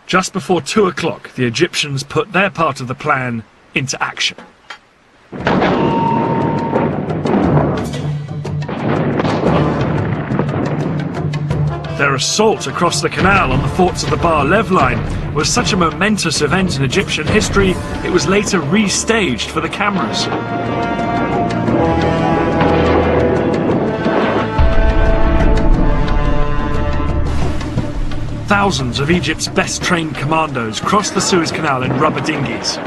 Just before 2 o'clock, the Egyptians put their part of the plan into action. Their assault across the canal on the forts of the Bar Lev line was such a momentous event in Egyptian history, it was later restaged for the cameras. Thousands of Egypt's best-trained commandos crossed the Suez Canal in rubber dinghies.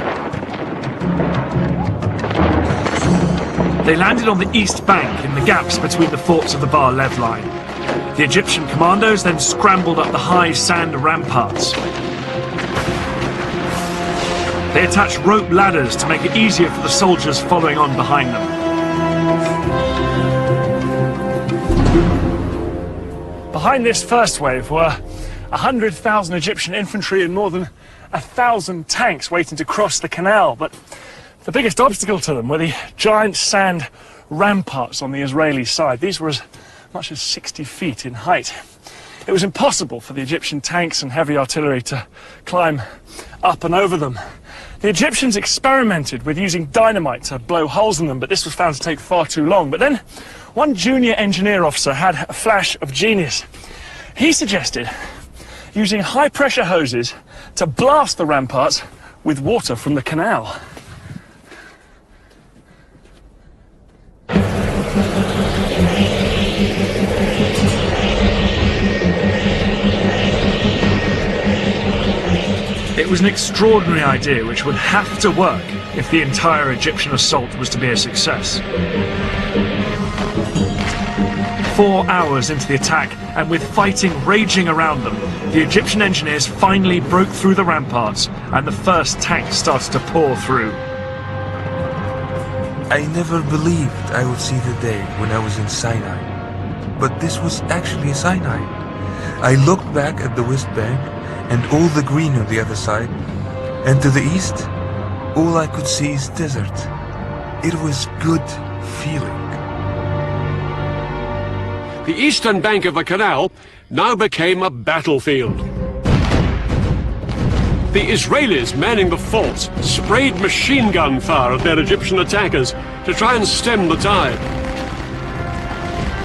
They landed on the east bank in the gaps between the forts of the Bar Lev line. The Egyptian commandos then scrambled up the high sand ramparts. They attached rope ladders to make it easier for the soldiers following on behind them. Behind this first wave were 100,000 Egyptian infantry and more than 1,000 tanks waiting to cross the canal, but the biggest obstacle to them were the giant sand ramparts on the Israeli side. These were as much as 60 feet in height. It was impossible for the Egyptian tanks and heavy artillery to climb up and over them. The Egyptians experimented with using dynamite to blow holes in them, but this was found to take far too long. But then one junior engineer officer had a flash of genius. He suggested using high-pressure hoses to blast the ramparts with water from the canal. It was an extraordinary idea which would have to work if the entire Egyptian assault was to be a success. 4 hours into the attack, and with fighting raging around them, the Egyptian engineers finally broke through the ramparts and the first tanks started to pour through. I never believed I would see the day when I was in Sinai. But this was actually a Sinai. I looked back at the West Bank and all the green on the other side, and to the east, all I could see is desert. It was good feeling. The eastern bank of the canal now became a battlefield. The Israelis manning the forts sprayed machine gun fire at their Egyptian attackers to try and stem the tide.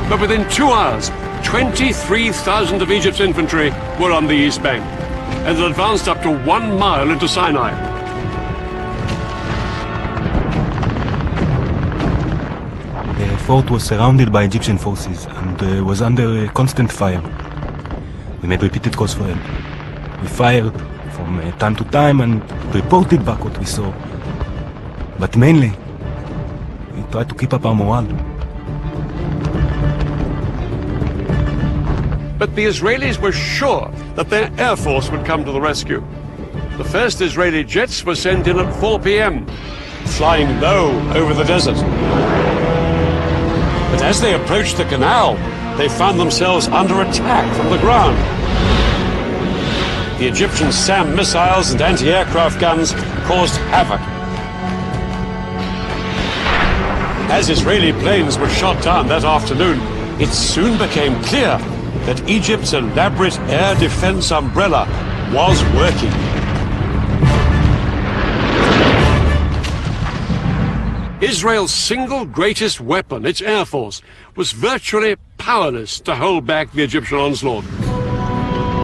But within 2 hours, 23,000 of Egypt's infantry were on the east bank, and had advanced up to 1 mile into Sinai. The fort was surrounded by Egyptian forces and was under constant fire. We made repeated calls for help. We fired from time to time and reported back what we saw. But mainly, we tried to keep up our morale. But the Israelis were sure that their air force would come to the rescue. The first Israeli jets were sent in at 4 p.m., flying low over the desert. But as they approached the canal, they found themselves under attack from the ground. The Egyptian SAM missiles and anti-aircraft guns caused havoc. As Israeli planes were shot down that afternoon, it soon became clear that Egypt's elaborate air defense umbrella was working. Israel's single greatest weapon, its air force, was virtually powerless to hold back the Egyptian onslaught.